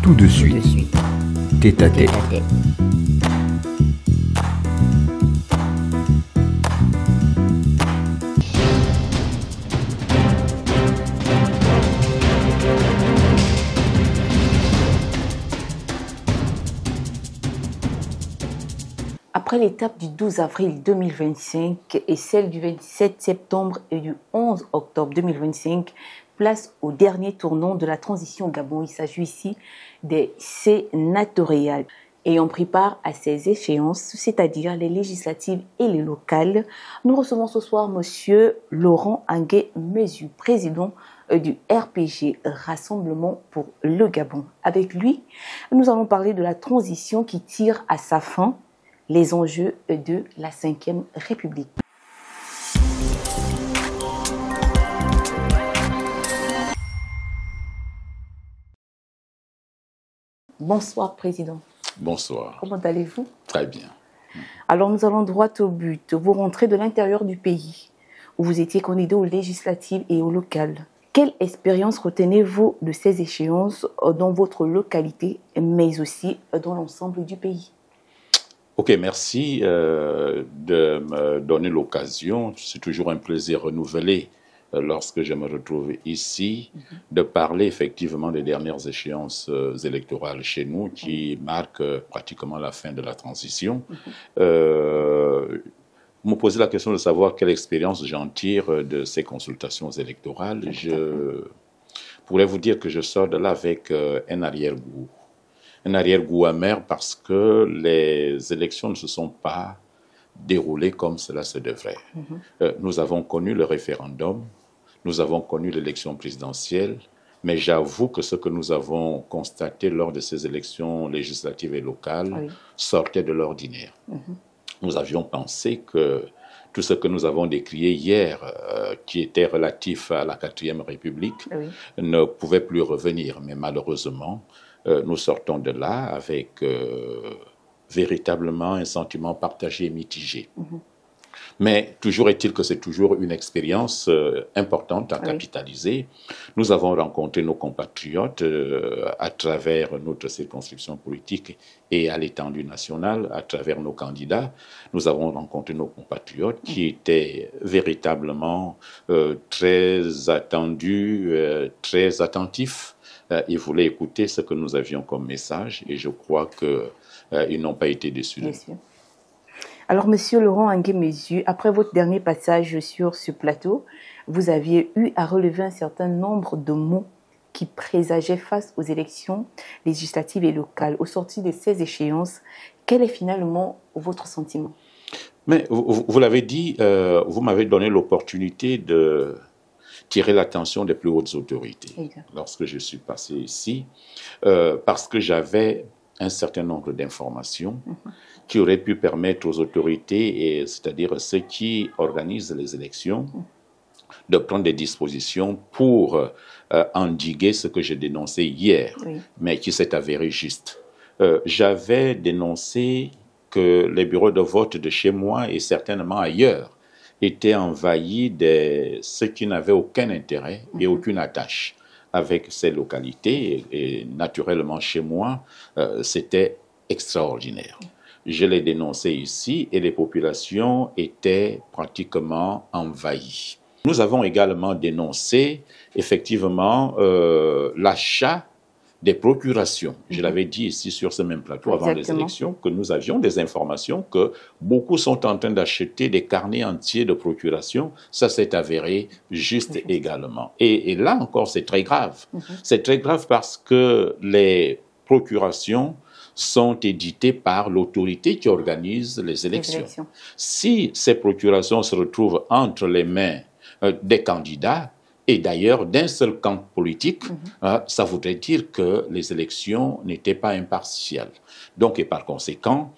tout de suite. Tête à tête. Après l'étape du 12 avril 2025 et celle du 27 septembre et du 11 octobre 2025, place au dernier tournant de la transition au Gabon. Il s'agit ici des sénatoriales. Ayant pris part à ces échéances, c'est-à-dire les législatives et les locales, nous recevons ce soir M. Laurent Angué Mezu, président du RPG, Rassemblement pour le Gabon. Avec lui, nous allons parler de la transition qui tire à sa fin les enjeux de la Ve République. Bonsoir, Président. Bonsoir. Comment allez-vous? Très bien. Alors, nous allons droit au but. Vous rentrez de l'intérieur du pays, où vous étiez candidat aux législatives et aux locales. Quelle expérience retenez-vous de ces échéances dans votre localité, mais aussi dans l'ensemble du pays? Ok, merci de me donner l'occasion. C'est toujours un plaisir renouvelé lorsque je me retrouve ici de parler effectivement des dernières échéances électorales chez nous qui marquent pratiquement la fin de la transition. Vous me posez la question de savoir quelle expérience j'en tire de ces consultations électorales. Je pourrais vous dire que je sors de là avec un arrière-goût. Un arrière-goût amer parce que les élections ne se sont pas déroulées comme cela se devrait. Nous avons connu le référendum, nous avons connu l'élection présidentielle, mais j'avoue que ce que nous avons constaté lors de ces élections législatives et locales sortait de l'ordinaire. Nous avions pensé que tout ce que nous avons décrié hier, qui était relatif à la 4e République, ne pouvait plus revenir. Mais malheureusement, nous sortons de là avec véritablement un sentiment partagé et mitigé. Mais toujours est-il que c'est toujours une expérience importante à capitaliser. Nous avons rencontré nos compatriotes à travers notre circonscription politique et à l'étendue nationale, à travers nos candidats. Nous avons rencontré nos compatriotes qui étaient véritablement très attendus, très attentifs. Ils voulaient écouter ce que nous avions comme message et je crois qu'ils n'ont pas été déçus. Bien sûr. Alors, Monsieur Laurent Angué Mezu, après votre dernier passage sur ce plateau, vous aviez eu à relever un certain nombre de mots qui présageaient face aux élections législatives et locales. Au sortir de ces échéances, quel est finalement votre sentiment? Mais vous l'avez dit, vous m'avez donné l'opportunité de tirer l'attention des plus hautes autorités lorsque je suis passé ici, parce que j'avais un certain nombre d'informations qui auraient pu permettre aux autorités, c'est-à-dire ceux qui organisent les élections, de prendre des dispositions pour endiguer ce que j'ai dénoncé hier, mais qui s'est avéré juste. J'avais dénoncé que les bureaux de vote de chez moi et certainement ailleurs étaient envahis de ceux qui n'avaient aucun intérêt et aucune attache avec ces localités. Et naturellement, chez moi, c'était extraordinaire. Je l'ai dénoncé ici et les populations étaient pratiquement envahies. Nous avons également dénoncé, effectivement, l'achat des procurations. Je l'avais dit ici sur ce même plateau avant les élections, que nous avions des informations que beaucoup sont en train d'acheter des carnets entiers de procuration. Ça s'est avéré juste également. Et là encore, c'est très grave. C'est très grave parce que les procurations sont éditées par l'autorité qui organise les élections. Si ces procurations se retrouvent entre les mains des candidats, et d'ailleurs d'un seul camp politique, ça voudrait dire que les élections n'étaient pas impartiales. Donc, et par conséquent,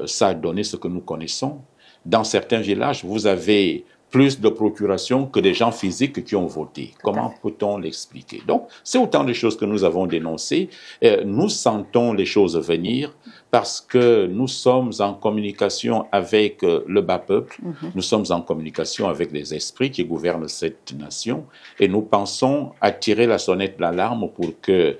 ça a donné ce que nous connaissons. Dans certains villages, vous avez plus de procurations que des gens physiques qui ont voté. Comment peut-on l'expliquer? Donc, c'est autant de choses que nous avons dénoncées. Nous sentons les choses venir parce que nous sommes en communication avec le bas peuple, nous sommes en communication avec les esprits qui gouvernent cette nation et nous pensons à tirer la sonnette d'alarme pour que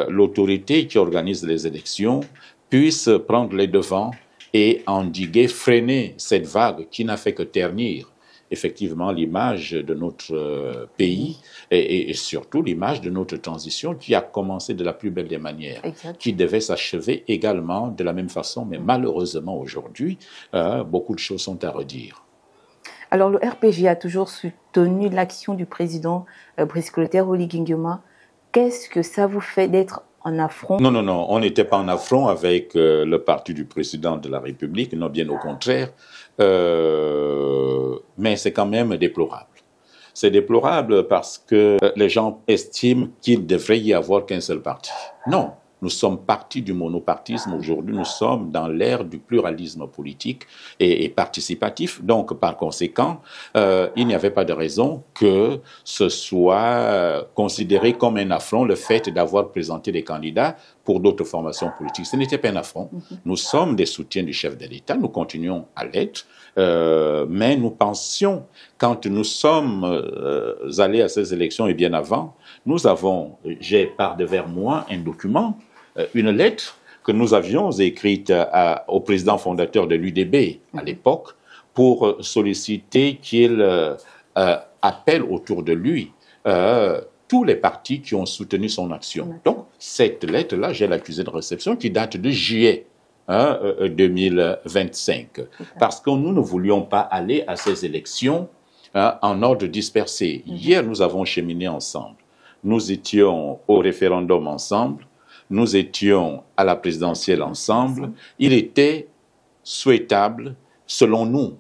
l'autorité qui organise les élections puisse prendre les devants et endiguer, freiner cette vague qui n'a fait que ternir effectivement l'image de notre pays et surtout l'image de notre transition qui a commencé de la plus belle des manières, qui devait s'achever également de la même façon, mais malheureusement aujourd'hui, beaucoup de choses sont à redire. Alors le RPG a toujours soutenu l'action du président Brice Clotaire Oligui Nguema. Qu'est-ce que ça vous fait d'être en affront? Non, on n'était pas en affront avec le parti du président de la République, non, bien au contraire. Mais c'est quand même déplorable. C'est déplorable parce que les gens estiment qu'il devrait y avoir qu'un seul parti. Non, nous sommes partis du monopartisme. Aujourd'hui, nous sommes dans l'ère du pluralisme politique et participatif. Donc, par conséquent, il n'y avait pas de raison que ce soit considéré comme un affront le fait d'avoir présenté des candidats pour d'autres formations politiques. Ce n'était pas un affront. Nous sommes des soutiens du chef de l'État, nous continuons à l'être, mais nous pensions, quand nous sommes allés à ces élections et bien avant, nous avons, j'ai par devers moi un document, une lettre que nous avions écrite au président fondateur de l'UDB à l'époque pour solliciter qu'il appelle autour de lui tous les partis qui ont soutenu son action. Donc, cette lettre-là, j'ai l'accusé de réception qui date de juillet 2025. Parce que nous ne voulions pas aller à ces élections en ordre dispersé. Hier, nous avons cheminé ensemble. Nous étions au référendum ensemble. Nous étions à la présidentielle ensemble. Il était souhaitable, selon nous,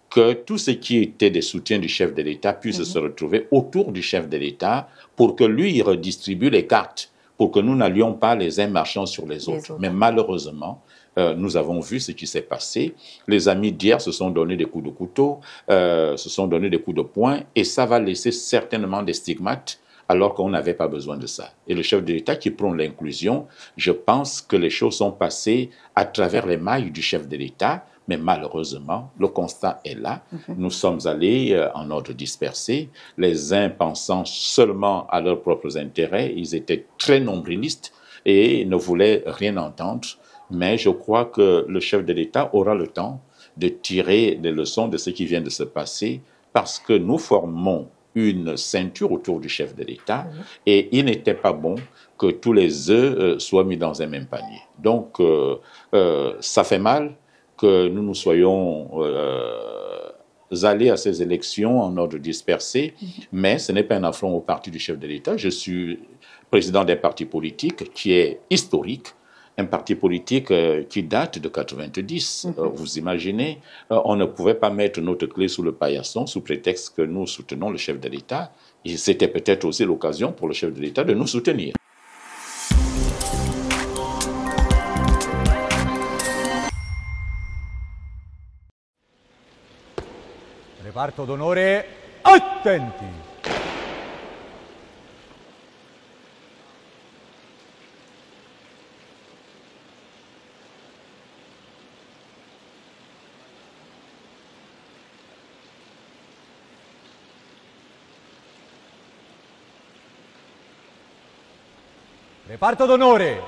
que tous ceux qui étaient des soutiens du chef de l'État puissent se retrouver autour du chef de l'État pour que lui il redistribue les cartes, pour que nous n'allions pas les uns marchant sur les autres. Mais malheureusement, nous avons vu ce qui s'est passé. Les amis d'hier se sont donné des coups de couteau, se sont donné des coups de poing, et ça va laisser certainement des stigmates alors qu'on n'avait pas besoin de ça. Et le chef de l'État qui prône l'inclusion, je pense que les choses sont passées à travers les mailles du chef de l'État, mais malheureusement, le constat est là. Nous sommes allés en ordre dispersé, les uns pensant seulement à leurs propres intérêts. Ils étaient très nombrilistes et ne voulaient rien entendre. Mais je crois que le chef de l'État aura le temps de tirer des leçons de ce qui vient de se passer parce que nous formons une ceinture autour du chef de l'État et il n'était pas bon que tous les œufs soient mis dans un même panier. Donc, ça fait mal que nous nous soyons allés à ces élections en ordre dispersé, mais ce n'est pas un affront au parti du chef de l'État. Je suis président d'un parti politique qui est historique, un parti politique qui date de 90. Vous imaginez, on ne pouvait pas mettre notre clé sous le paillasson sous prétexte que nous soutenons le chef de l'État. Et c'était peut-être aussi l'occasion pour le chef de l'État de nous soutenir. Reparto d'onore, attenti! Reparto d'onore,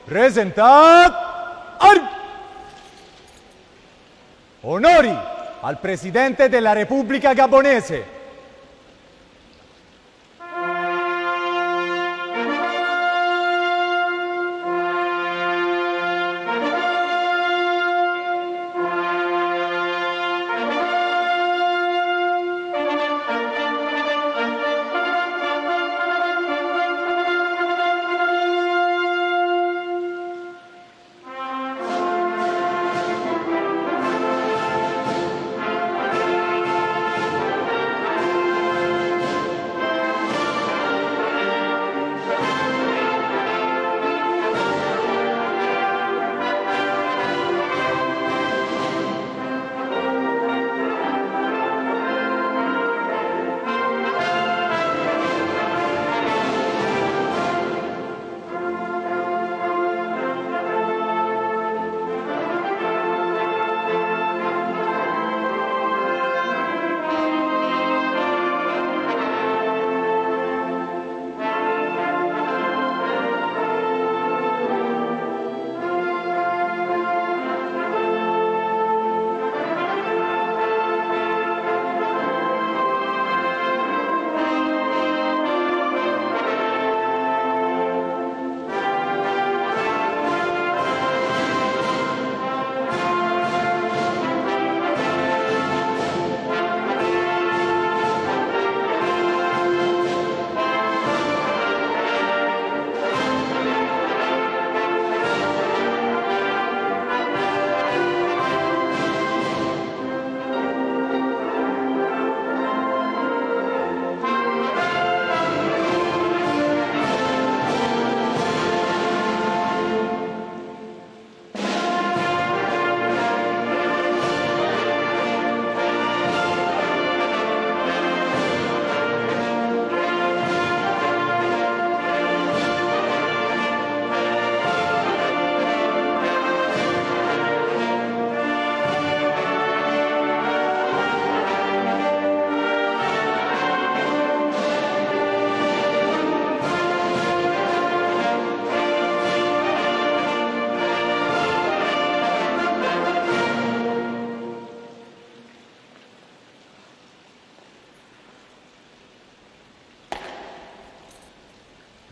presentat onori al Presidente della Repubblica Gabonese.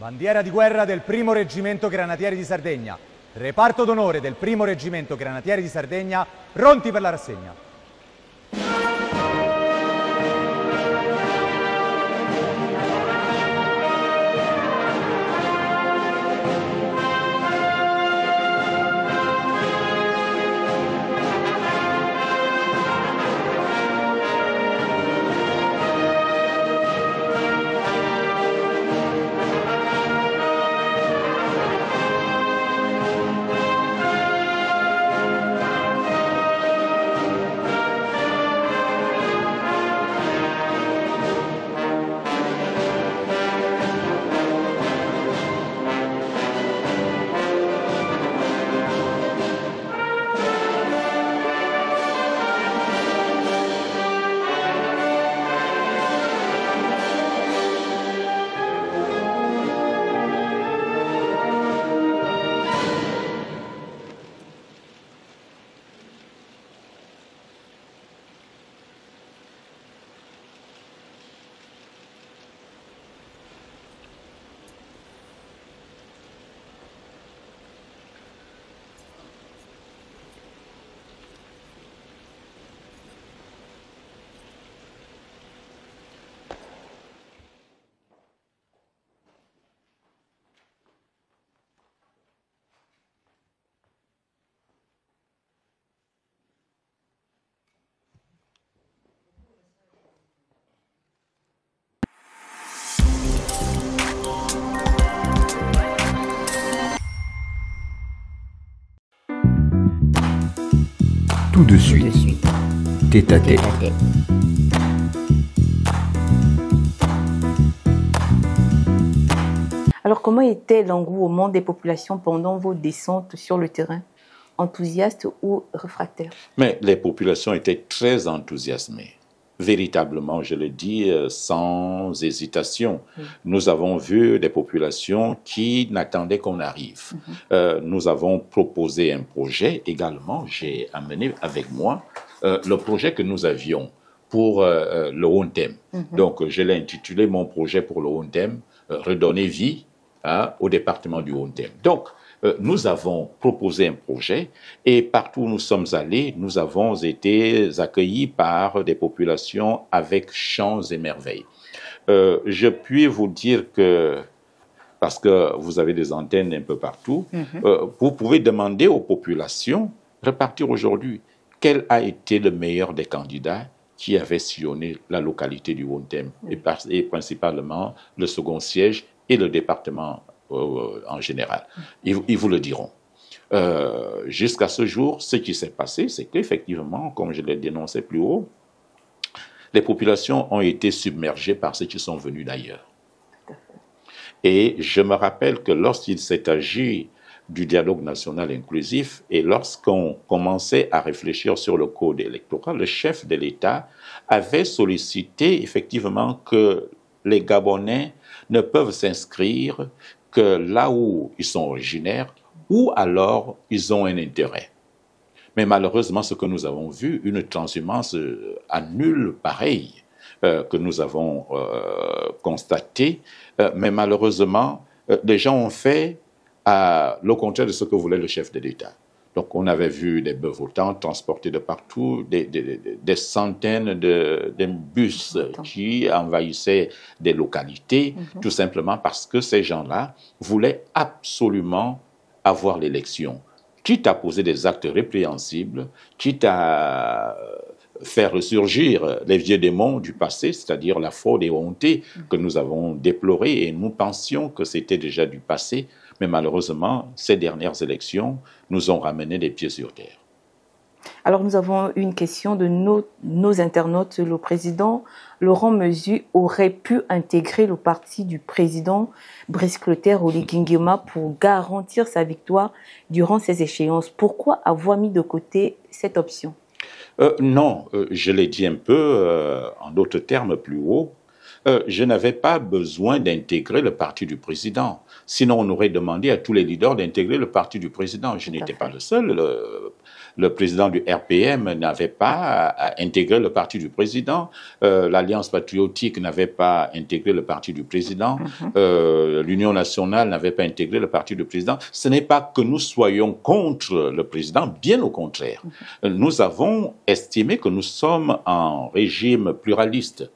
Bandiera di guerra del 1° Reggimento Granatieri di Sardegna. Reparto d'onore del 1° Reggimento Granatieri di Sardegna, pronti per la rassegna. Tout de suite, tête à tête. Alors, comment était l'engouement des populations pendant vos descentes sur le terrain? Enthousiastes ou réfractaires? Mais les populations étaient très enthousiasmées. Véritablement, je le dis sans hésitation. Nous avons vu des populations qui n'attendaient qu'on arrive. Nous avons proposé un projet également. J'ai amené avec moi le projet que nous avions pour le Hontem. Donc, je l'ai intitulé mon projet pour le Hontem, redonner vie au département du Hontem. Donc, nous avons proposé un projet et partout où nous sommes allés, nous avons été accueillis par des populations avec chants et merveilles. Je puis vous dire que, parce que vous avez des antennes un peu partout, vous pouvez demander aux populations, repartir aujourd'hui, quel a été le meilleur des candidats qui avait sillonné la localité du Hontem et principalement le second siège et le département en général. Ils vous le diront. Jusqu'à ce jour, ce qui s'est passé, c'est qu'effectivement, comme je l'ai dénoncé plus haut, les populations ont été submergées par ceux qui sont venus d'ailleurs. Et je me rappelle que lorsqu'il s'est agi du dialogue national inclusif et lorsqu'on commençait à réfléchir sur le code électoral, le chef de l'État avait sollicité effectivement que les Gabonais ne peuvent s'inscrire que là où ils sont originaires ou alors ils ont un intérêt. Mais malheureusement, ce que nous avons vu, une transhumance à nul pareil que nous avons constaté, mais malheureusement, les gens ont fait le contraire de ce que voulait le chef de l'État. Donc, on avait vu des bœufs votants transportés de partout, des centaines de bus qui envahissaient des localités, tout simplement parce que ces gens-là voulaient absolument avoir l'élection, quitte à poser des actes répréhensibles, quitte à faire ressurgir les vieux démons du passé, c'est-à-dire la fraude et honte que nous avons déplorée et nous pensions que c'était déjà du passé. Mais malheureusement, ces dernières élections nous ont ramené les pieds sur terre. Alors, nous avons une question de nos internautes. Le président Laurent Mesu aurait pu intégrer le parti du président Brice Clotaire Oligui Nguema pour garantir sa victoire durant ces échéances. Pourquoi avoir mis de côté cette option? Non, je l'ai dit un peu en d'autres termes plus haut. Je n'avais pas besoin d'intégrer le parti du président. Sinon, on aurait demandé à tous les leaders d'intégrer le parti du président. Je n'étais pas le seul. Le président du RPM n'avait pas intégré le parti du président. L'Alliance patriotique n'avait pas intégré le parti du président. L'Union nationale n'avait pas intégré le parti du président. Ce n'est pas que nous soyons contre le président, bien au contraire. Nous avons estimé que nous sommes en régime pluraliste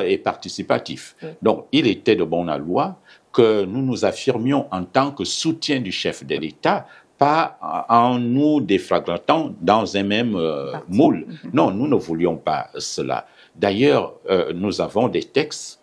et participatif. Donc, il était de bon aloi que nous nous affirmions en tant que soutien du chef de l'État, pas en nous défragmentant dans un même moule. Non, nous ne voulions pas cela. D'ailleurs, nous avons des textes,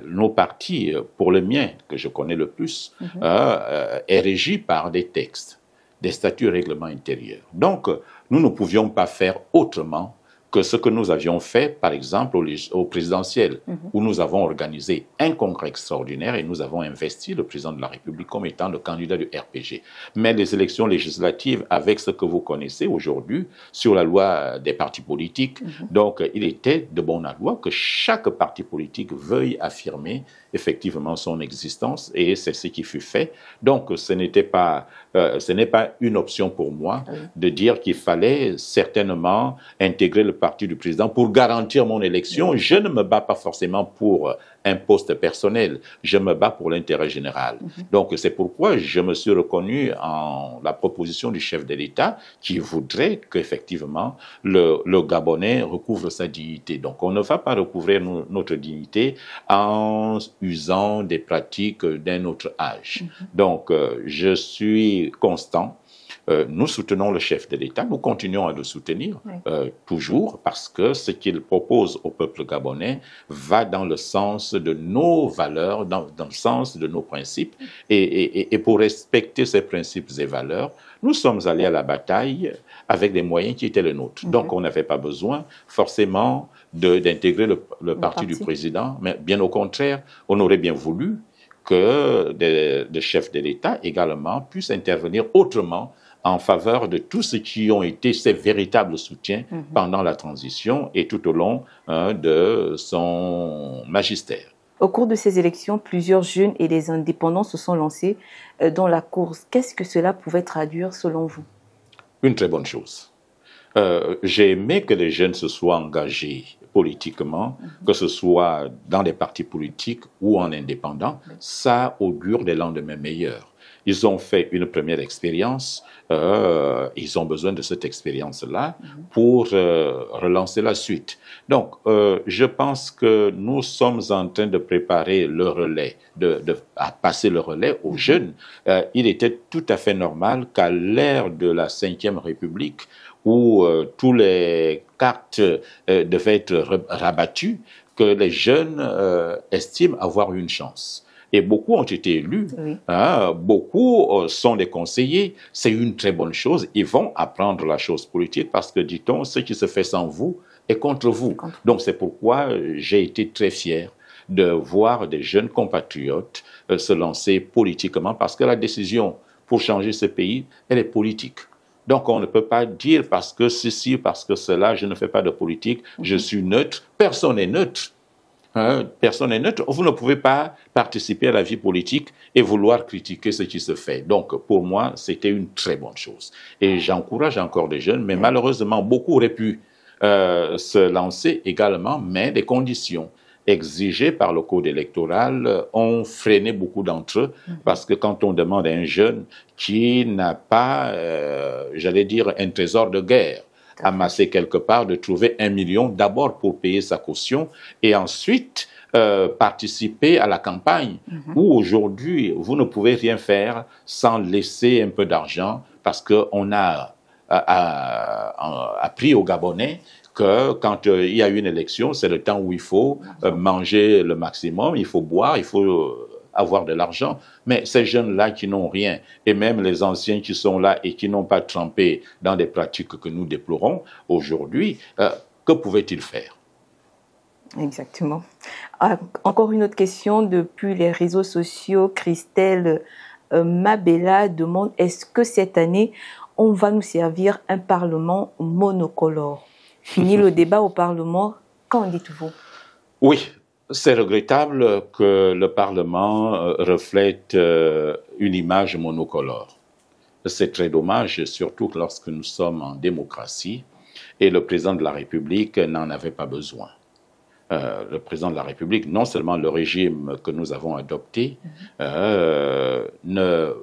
nos partis, pour le mien, que je connais le plus, est régi par des textes, des statuts et règlements intérieurs. Donc, nous ne pouvions pas faire autrement que ce que nous avions fait, par exemple, au présidentiel, où nous avons organisé un congrès extraordinaire et nous avons investi le président de la République comme étant le candidat du RPG. Mais les élections législatives, avec ce que vous connaissez aujourd'hui sur la loi des partis politiques, donc il était de bon aloi que chaque parti politique veuille affirmer effectivement son existence, et c'est ce qui fut fait. Donc ce n'est pas une option pour moi de dire qu'il fallait certainement intégrer le parti du président pour garantir mon élection. Je ne me bats pas forcément pour un poste personnel, je me bats pour l'intérêt général. Donc c'est pourquoi je me suis reconnu en la proposition du chef de l'État qui voudrait qu'effectivement le Gabonais recouvre sa dignité. Donc on ne va pas recouvrir notre dignité en usant des pratiques d'un autre âge. Donc je suis constant. Nous soutenons le chef de l'État, nous continuons à le soutenir toujours parce que ce qu'il propose au peuple gabonais va dans le sens de nos valeurs, dans le sens de nos principes. Et pour respecter ces principes et valeurs, nous sommes allés à la bataille avec des moyens qui étaient les nôtres. Donc on n'avait pas besoin forcément d'intégrer le parti du président, mais bien au contraire, on aurait bien voulu que des chefs de l'État également puissent intervenir autrement en faveur de tous ceux qui ont été ses véritables soutiens pendant la transition et tout au long de son magistère. Au cours de ces élections, plusieurs jeunes et des indépendants se sont lancés dans la course. Qu'est-ce que cela pouvait traduire selon vous? Une très bonne chose. J'ai aimé que les jeunes se soient engagés politiquement, que ce soit dans les partis politiques ou en indépendant. Ça augure des lendemains meilleurs. Ils ont fait une première expérience, ils ont besoin de cette expérience-là pour relancer la suite. Donc, je pense que nous sommes en train de préparer le relais, à passer le relais aux jeunes. Il était tout à fait normal qu'à l'ère de la Ve République, où toutes les cartes devaient être rabattues, que les jeunes estiment avoir une chance. Et beaucoup ont été élus, beaucoup sont des conseillers, c'est une très bonne chose, ils vont apprendre la chose politique parce que, dit-on, ce qui se fait sans vous est contre vous. Donc c'est pourquoi j'ai été très fier de voir des jeunes compatriotes se lancer politiquement parce que la décision pour changer ce pays, elle est politique. Donc on ne peut pas dire parce que ceci, parce que cela, je ne fais pas de politique, je suis neutre, personne n'est neutre. Personne n'est neutre. Vous ne pouvez pas participer à la vie politique et vouloir critiquer ce qui se fait. Donc, pour moi, c'était une très bonne chose. Et j'encourage encore des jeunes, mais malheureusement, beaucoup auraient pu se lancer également, mais les conditions exigées par le code électoral ont freiné beaucoup d'entre eux, parce que quand on demande à un jeune qui n'a pas, j'allais dire, un trésor de guerre, amasser quelque part, de trouver 1 million d'abord pour payer sa caution et ensuite participer à la campagne où aujourd'hui vous ne pouvez rien faire sans laisser un peu d'argent parce qu'on a appris aux Gabonais que quand il y a une élection, c'est le temps où il faut manger le maximum, il faut boire, il faut avoir de l'argent, mais ces jeunes-là qui n'ont rien, et même les anciens qui sont là et qui n'ont pas trempé dans des pratiques que nous déplorons aujourd'hui, que pouvaient-ils faire? Exactement. Encore une autre question, depuis les réseaux sociaux, Christelle Mabella demande, est-ce que cette année, on va nous servir un Parlement monocolore? Fini le débat au Parlement, qu'en dites-vous? Oui. C'est regrettable que le Parlement reflète une image monocolore. c'est très dommage, surtout lorsque nous sommes en démocratie et le président de la République n'en avait pas besoin. Le président de la République, non seulement le régime que nous avons adopté, ne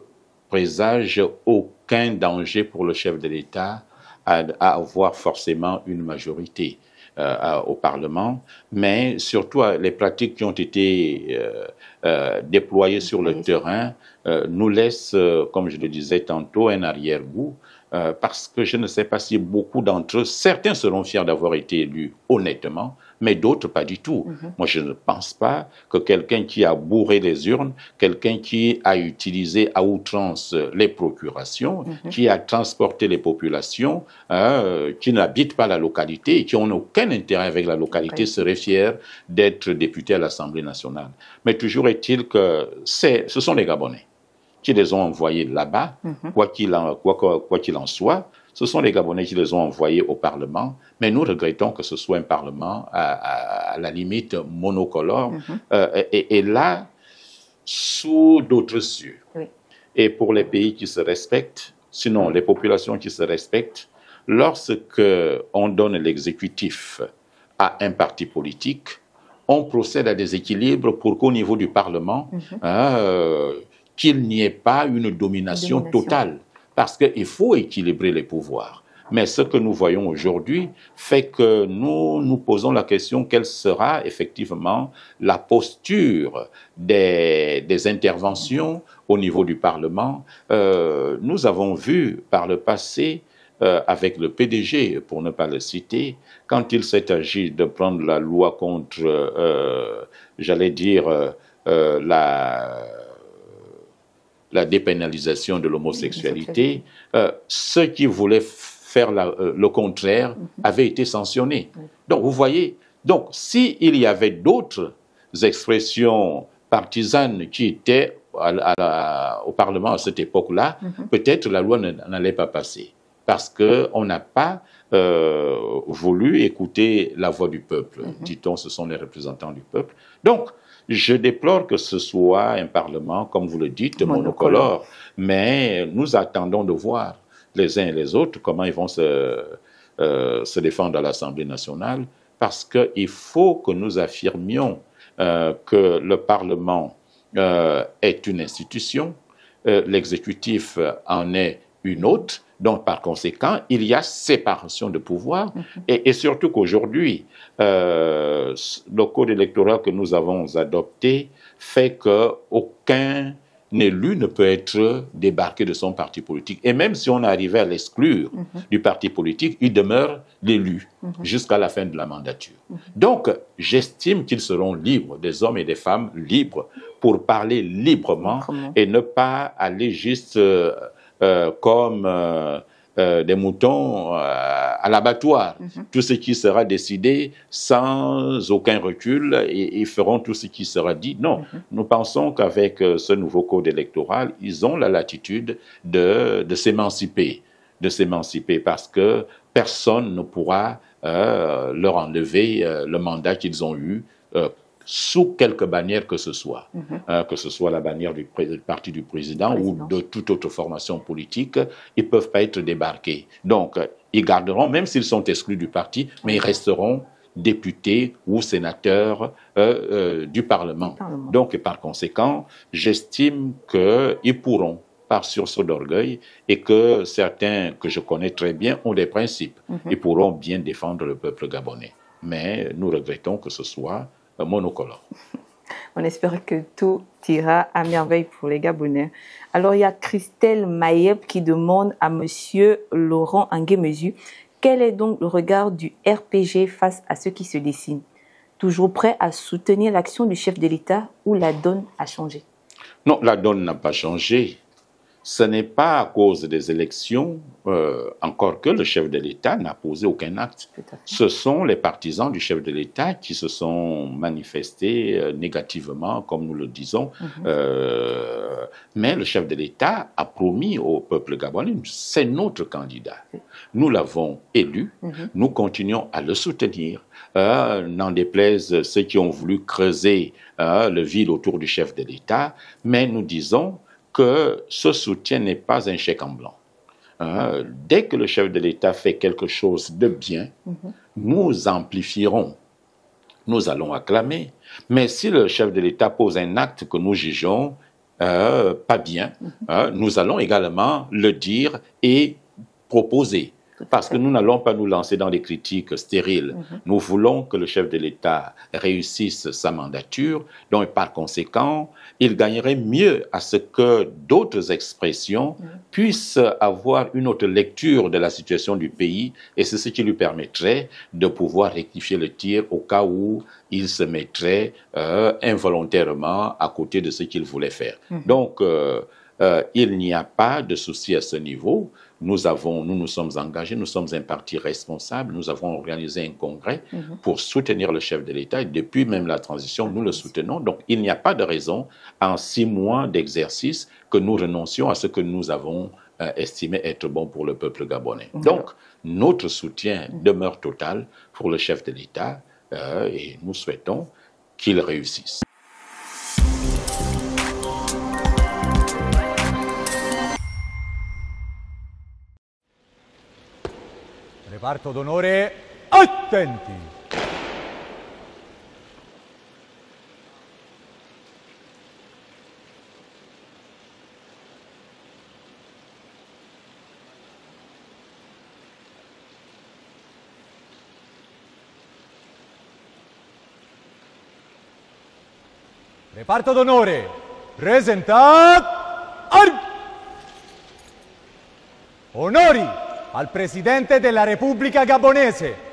présage aucun danger pour le chef de l'État à avoir forcément une majorité au Parlement, mais surtout les pratiques qui ont été déployées sur le terrain nous laissent, comme je le disais tantôt, un arrière-goût, parce que je ne sais pas si beaucoup d'entre eux, certains seront fiers d'avoir été élus honnêtement, mais d'autres pas du tout. Moi, je ne pense pas que quelqu'un qui a bourré les urnes, quelqu'un qui a utilisé à outrance les procurations, qui a transporté les populations, qui n'habitent pas la localité et qui n'ont aucun intérêt avec la localité, serait fier d'être député à l'Assemblée nationale. Mais toujours est-il que ce sont les Gabonais qui les ont envoyés là-bas, quoi qu'il en soit. Ce sont les Gabonais qui les ont envoyés au Parlement, mais nous regrettons que ce soit un Parlement à la limite monocolore, et là, sous d'autres cieux. Oui. Et pour les pays qui se respectent, sinon les populations qui se respectent, lorsque on donne l'exécutif à un parti politique, on procède à des équilibres pour qu'au niveau du Parlement, qu'il n'y ait pas une domination totale. Parce qu'il faut équilibrer les pouvoirs. Mais ce que nous voyons aujourd'hui fait que nous nous posons la question quelle sera effectivement la posture des interventions au niveau du Parlement. Nous avons vu par le passé, avec le PDG, pour ne pas le citer, quand il s'est agi de prendre la loi contre, j'allais dire, la dépénalisation de l'homosexualité, ceux qui voulaient faire le contraire avaient été sanctionnés. Donc, vous voyez, donc, s'il y avait d'autres expressions partisanes qui étaient au Parlement à cette époque-là, peut-être la loi n'allait pas passer. Parce qu'on n'a pas voulu écouter la voix du peuple. Dit-on, ce sont les représentants du peuple. Donc, je déplore que ce soit un Parlement, comme vous le dites, monocolore, mais nous attendons de voir les uns et les autres comment ils vont se défendre à l'Assemblée nationale, parce qu'il faut que nous affirmions que le Parlement est une institution, l'exécutif en est une autre. Donc, par conséquent, il y a séparation de pouvoir, et surtout qu'aujourd'hui, le code électoral que nous avons adopté fait qu'aucun élu ne peut être débarqué de son parti politique. Et même si on arrivait à l'exclure du parti politique, il demeure l'élu jusqu'à la fin de la mandature. Donc, j'estime qu'ils seront libres, des hommes et des femmes libres, pour parler librement et ne pas aller juste... comme des moutons à l'abattoir. Tout ce qui sera décidé sans aucun recul, et ils feront tout ce qui sera dit. Non, nous pensons qu'avec ce nouveau code électoral, ils ont la latitude de s'émanciper, parce que personne ne pourra leur enlever le mandat qu'ils ont eu sous quelque bannière que ce soit la bannière du parti du président ou de toute autre formation politique, ils ne peuvent pas être débarqués. Donc, ils garderont, même s'ils sont exclus du parti, mais ils resteront députés ou sénateurs du Parlement. Donc, par conséquent, j'estime qu'ils pourront, par sursaut d'orgueil, et que certains que je connais très bien ont des principes. Ils pourront bien défendre le peuple gabonais. Mais nous regrettons que ce soit monocolore. On espère que tout ira à merveille pour les Gabonais. Alors, il y a Christelle Mayeb qui demande à Monsieur Laurent Angué-Mezu quel est donc le regard du RPG face à ce qui se dessine? Toujours prêt à soutenir l'action du chef de l'État ou la donne a changé? Non, la donne n'a pas changé. Ce n'est pas à cause des élections, encore que le chef de l'État n'a posé aucun acte. Ce sont les partisans du chef de l'État qui se sont manifestés négativement, comme nous le disons. Mais le chef de l'État a promis au peuple gabonais, c'est notre candidat. Nous l'avons élu, nous continuons à le soutenir. N'en déplaise ceux qui ont voulu creuser le vide autour du chef de l'État, mais nous disons que ce soutien n'est pas un chèque en blanc. Dès que le chef de l'État fait quelque chose de bien, nous amplifierons. Nous allons acclamer. Mais si le chef de l'État pose un acte que nous jugeons pas bien, nous allons également le dire et proposer. Parce que nous n'allons pas nous lancer dans des critiques stériles. Nous voulons que le chef de l'État réussisse sa mandature, donc par conséquent, il gagnerait mieux à ce que d'autres expressions puissent avoir une autre lecture de la situation du pays, et c'est ce qui lui permettrait de pouvoir rectifier le tir au cas où il se mettrait involontairement à côté de ce qu'il voulait faire. Donc, il n'y a pas de souci à ce niveau. Nous nous sommes engagés, nous sommes un parti responsable, nous avons organisé un congrès pour soutenir le chef de l'État et depuis même la transition, nous le soutenons. Donc, il n'y a pas de raison, en 6 mois d'exercice, que nous renoncions à ce que nous avons estimé être bon pour le peuple gabonais. Donc, notre soutien demeure total pour le chef de l'État et nous souhaitons qu'il réussisse. Reparto d'onore, attenti! Reparto d'onore, presentat onori al Presidente della Repubblica Gabonese.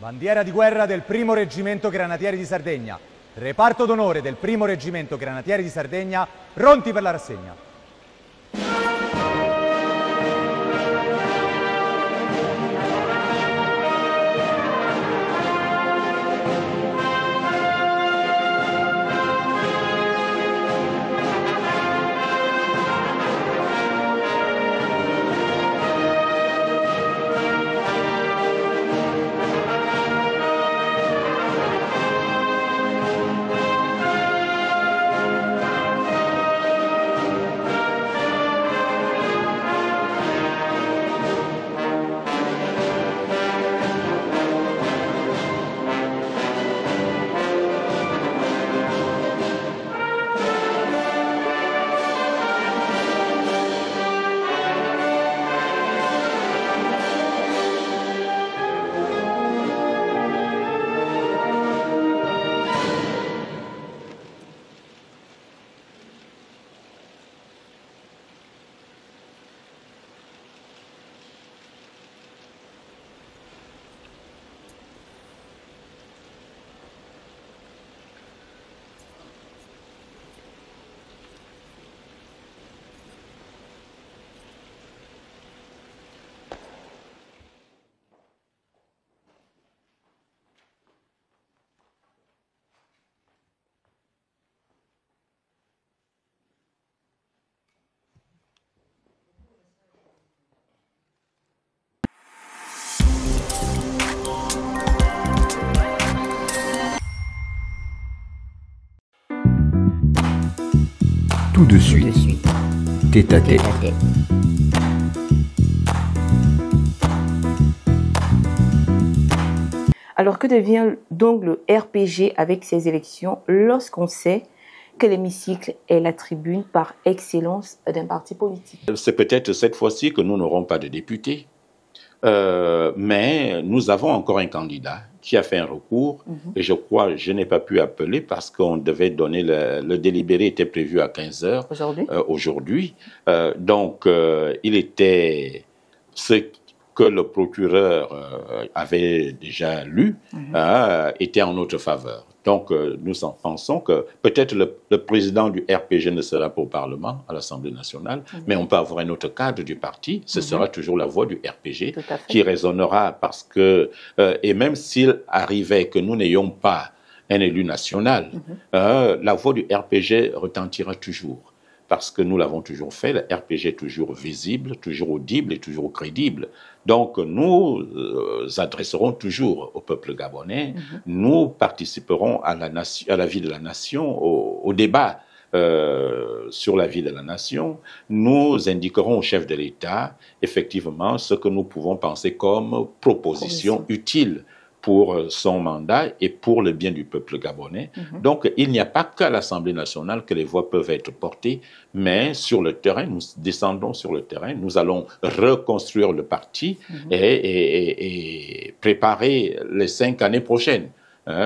Bandiera di guerra del 1° Reggimento Granatieri di Sardegna. Reparto d'onore del 1° Reggimento Granatieri di Sardegna, pronti per la rassegna. Tout de suite. Tête à tête. Alors que devient donc le RPG avec ces élections lorsqu'on sait que l'hémicycle est la tribune par excellence d'un parti politique? C'est peut-être cette fois-ci que nous n'aurons pas de députés, mais nous avons encore un candidat qui a fait un recours, et je crois, je n'ai pas pu appeler parce qu'on devait donner, le délibéré était prévu à 15 heures aujourd'hui. Donc, il était ce que le procureur avait déjà lu, était en notre faveur. Donc, nous en pensons que peut-être le président du RPG ne sera pas au Parlement, à l'Assemblée nationale, mais on peut avoir un autre cadre du parti. Ce sera toujours la voix du RPG qui résonnera parce que, et même s'il arrivait que nous n'ayons pas un élu national, la voix du RPG retentira toujours. Parce que nous l'avons toujours fait, le RPG est toujours visible, toujours audible et toujours crédible. Donc, nous adresserons toujours au peuple gabonais, nous participerons à la vie de la nation, au débat sur la vie de la nation, nous indiquerons au chef de l'État, effectivement, ce que nous pouvons penser comme proposition utile pour son mandat et pour le bien du peuple gabonais. Donc, il n'y a pas qu'à l'Assemblée nationale que les voix peuvent être portées, mais sur le terrain, nous descendons sur le terrain, nous allons reconstruire le parti et préparer les 5 années prochaines.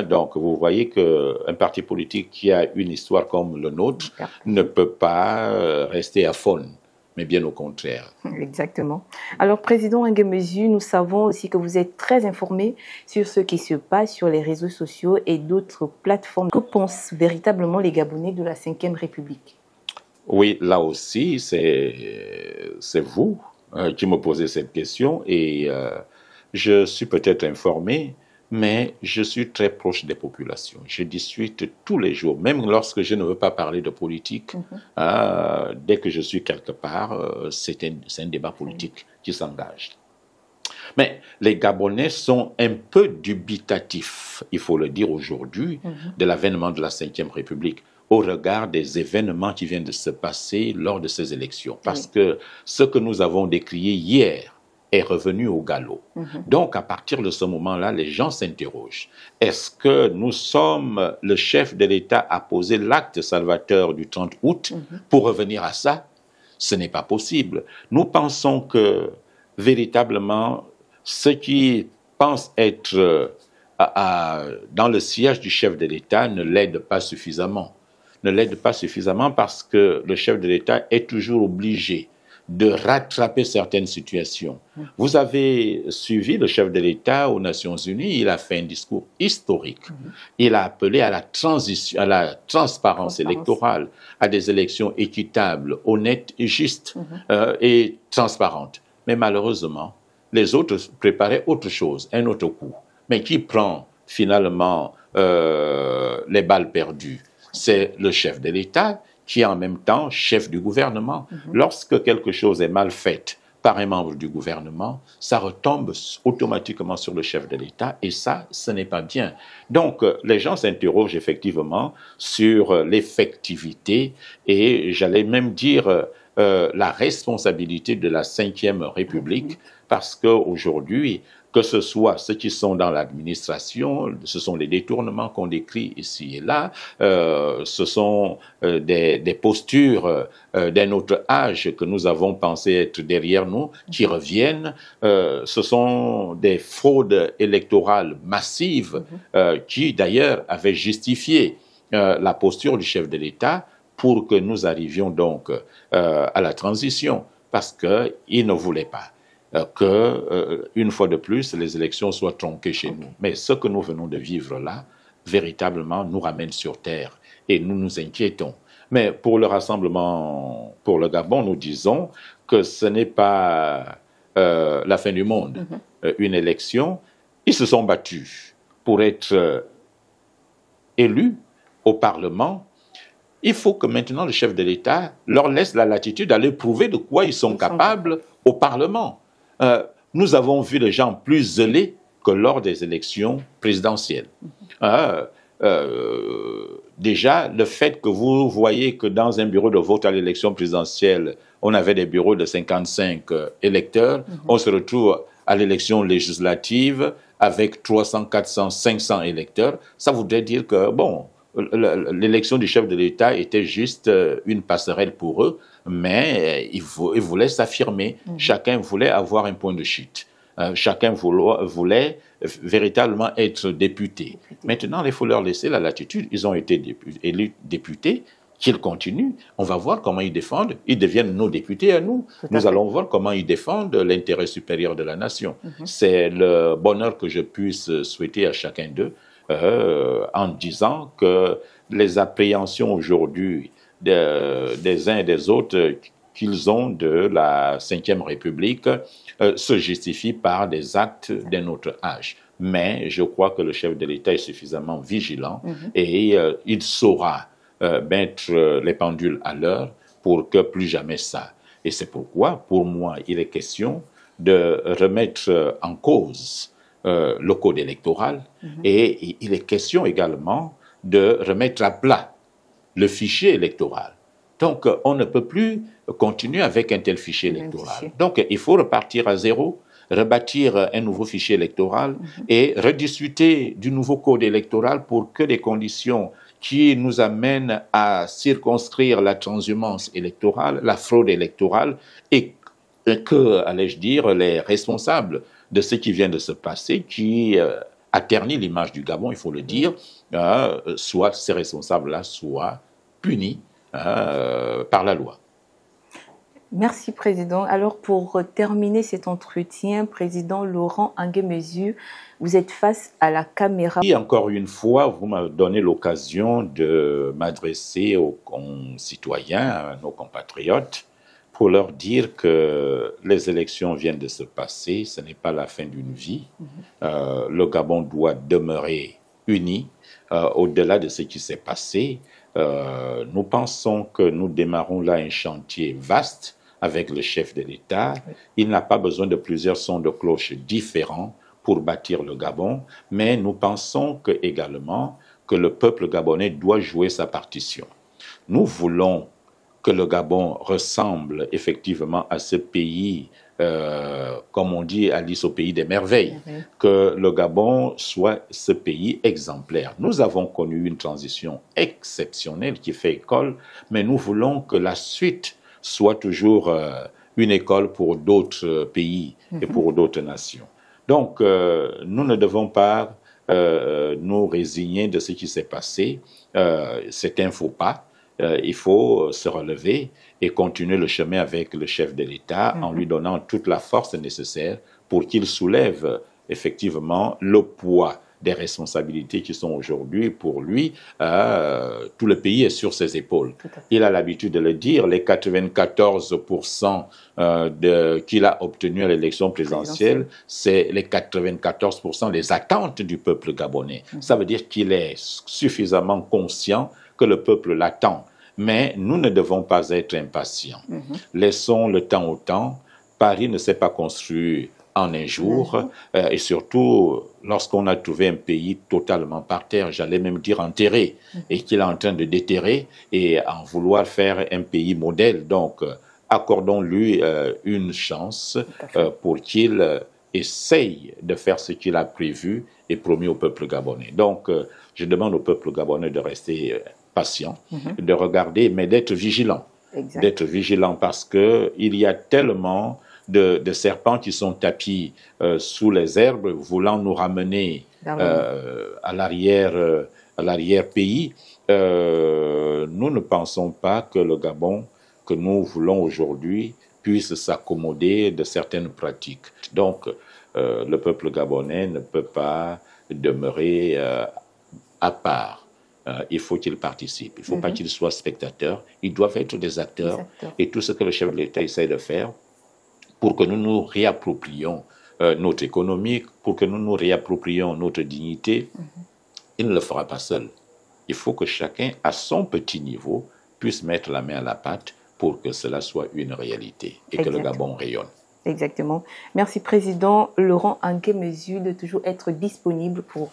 Donc, vous voyez qu'un parti politique qui a une histoire comme le nôtre ne peut pas rester aphone, mais bien au contraire. Exactement. Alors, Président Nguemezu, nous savons aussi que vous êtes très informé sur ce qui se passe sur les réseaux sociaux et d'autres plateformes. Que pensent véritablement les Gabonais de la Ve République? Oui, là aussi, c'est vous qui me posez cette question et je suis peut-être informé, mais je suis très proche des populations. Je discute tous les jours, même lorsque je ne veux pas parler de politique. Dès que je suis quelque part, c'est un débat politique qui s'engage. Mais les Gabonais sont un peu dubitatifs, il faut le dire aujourd'hui, de l'avènement de la Ve République au regard des événements qui viennent de se passer lors de ces élections. Parce que ce que nous avons décrié hier est revenu au galop. Donc, à partir de ce moment-là, les gens s'interrogent. Est-ce que nous sommes, le chef de l'État a posé l'acte salvateur du 30 août pour revenir à ça? Ce n'est pas possible. Nous pensons que, véritablement, ceux qui pensent être dans le siège du chef de l'État ne l'aident pas suffisamment. Ne l'aident pas suffisamment parce que le chef de l'État est toujours obligé de rattraper certaines situations. Vous avez suivi le chef de l'État aux Nations Unies, il a fait un discours historique. Il a appelé à la transition, à la transparence électorale, à des élections équitables, honnêtes et justes et transparentes. Mais malheureusement, les autres préparaient autre chose, un autre coup. Mais qui prend finalement les balles perdues? C'est le chef de l'État qui est en même temps chef du gouvernement. Lorsque quelque chose est mal fait par un membre du gouvernement, ça retombe automatiquement sur le chef de l'État et ça, ce n'est pas bien. Donc, les gens s'interrogent effectivement sur l'effectivité et j'allais même dire la responsabilité de la Ve République parce qu'aujourd'hui, que ce soit ceux qui sont dans l'administration, ce sont les détournements qu'on décrit ici et là, ce sont des postures d'un autre âge que nous avons pensé être derrière nous, qui reviennent, ce sont des fraudes électorales massives qui d'ailleurs avaient justifié la posture du chef de l'État pour que nous arrivions donc à la transition, parce qu'il ne voulait pas que, une fois de plus, les élections soient tronquées chez nous. Mais ce que nous venons de vivre là, véritablement, nous ramène sur terre et nous nous inquiétons. Mais pour le rassemblement, pour le Gabon, nous disons que ce n'est pas la fin du monde. Une élection, ils se sont battus pour être élus au Parlement. Il faut que maintenant le chef de l'État leur laisse la latitude d'aller prouver de quoi ils sont capables au Parlement. Nous avons vu les gens plus zélés que lors des élections présidentielles. déjà, le fait que vous voyez que dans un bureau de vote à l'élection présidentielle, on avait des bureaux de 55 électeurs, on se retrouve à l'élection législative avec 300, 400, 500 électeurs, ça voudrait dire que, bon, l'élection du chef de l'État était juste une passerelle pour eux, mais ils voulaient s'affirmer. Chacun voulait avoir un point de chute. Chacun voulait véritablement être député. Maintenant, il faut leur laisser la latitude. Ils ont été élus députés. Qu'ils continuent. On va voir comment ils défendent. Ils deviennent nos députés à nous. Nous allons voir comment ils défendent l'intérêt supérieur de la nation. C'est le bonheur que je puisse souhaiter à chacun d'eux en disant que les appréhensions aujourd'hui des uns et des autres qu'ils ont de la Ve République se justifient par des actes d'un autre âge. Mais je crois que le chef de l'État est suffisamment vigilant et il saura mettre les pendules à l'heure pour que plus jamais ça. Et c'est pourquoi, pour moi, il est question de remettre en cause le code électoral et il est question également de remettre à plat le fichier électoral. Donc, on ne peut plus continuer avec un tel fichier électoral. Donc, il faut repartir à zéro, rebâtir un nouveau fichier électoral et rediscuter du nouveau code électoral pour que les conditions qui nous amènent à circonscrire la transhumance électorale, la fraude électorale, et que, allais-je dire, les responsables de ce qui vient de se passer, qui a terni l'image du Gabon, il faut le dire, soit ces responsables-là soient punis par la loi. Merci, Président. Alors, pour terminer cet entretien, Président Laurent Angué-Mezu, vous êtes face à la caméra. Et encore une fois, vous m'avez donné l'occasion de m'adresser aux concitoyens, à nos compatriotes, pour leur dire que les élections viennent de se passer, ce n'est pas la fin d'une vie. Le Gabon doit demeurer uni au-delà de ce qui s'est passé. Nous pensons que nous démarrons là un chantier vaste avec le chef de l'État. Il n'a pas besoin de plusieurs sons de cloche différents pour bâtir le Gabon, mais nous pensons également que le peuple gabonais doit jouer sa partition. Nous voulons que le Gabon ressemble effectivement à ce pays, comme on dit Alice au pays des merveilles, que le Gabon soit ce pays exemplaire. Nous avons connu une transition exceptionnelle qui fait école, mais nous voulons que la suite soit toujours une école pour d'autres pays et pour d'autres nations. Donc, nous ne devons pas nous résigner de ce qui s'est passé. C'est un faux pas. Il faut se relever et continuer le chemin avec le chef de l'État en lui donnant toute la force nécessaire pour qu'il soulève effectivement le poids des responsabilités qui sont aujourd'hui pour lui. Tout le pays est sur ses épaules. Il a l'habitude de le dire, les 94% qu'il a obtenu à l'élection présidentielle, c'est les 94% des attentes du peuple gabonais. Ça veut dire qu'il est suffisamment conscient que le peuple l'attend. Mais nous ne devons pas être impatients. Laissons le temps au temps. Paris ne s'est pas construit en un jour, et surtout lorsqu'on a trouvé un pays totalement par terre, j'allais même dire enterré, et qu'il est en train de déterrer et en vouloir faire un pays modèle. Donc, accordons-lui une chance pour qu'il essaye de faire ce qu'il a prévu et promis au peuple gabonais. Donc, je demande au peuple gabonais de rester patient, de regarder, mais d'être vigilant. D'être vigilant parce qu'il y a tellement de serpents qui sont tapis sous les herbes, voulant nous ramener à l'arrière-pays. Nous ne pensons pas que le Gabon que nous voulons aujourd'hui puisse s'accommoder de certaines pratiques. Donc, le peuple gabonais ne peut pas demeurer à part. Il faut qu'il participe. Il ne faut pas qu'il soit spectateur. Ils doivent être des acteurs. Et tout ce que le chef de l'État essaie de faire pour que nous nous réapproprions notre économie, pour que nous nous réapproprions notre dignité, il ne le fera pas seul. Il faut que chacun, à son petit niveau, puisse mettre la main à la pâte pour que cela soit une réalité et que le Gabon rayonne. Exactement. Merci, Président Laurent Angué-Mezu, de toujours être disponible pour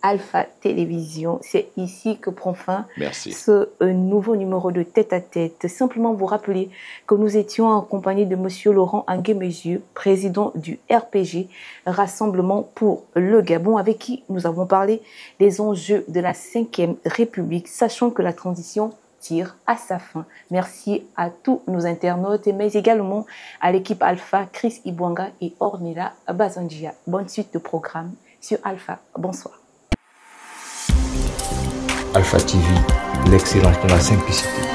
Alpha Télévision. C'est ici que prend fin ce nouveau numéro de Tête à Tête. Simplement vous rappeler que nous étions en compagnie de Monsieur Laurent Angué-Mesure, président du RPG, Rassemblement pour le Gabon, avec qui nous avons parlé des enjeux de la 5e République, sachant que la transition tire à sa fin. Merci à tous nos internautes, mais également à l'équipe Alpha, Chris Ibwanga et Ornella Bazangia. Bonne suite de programme sur Alpha. Bonsoir. Alpha TV, l'excellence de la simplicité.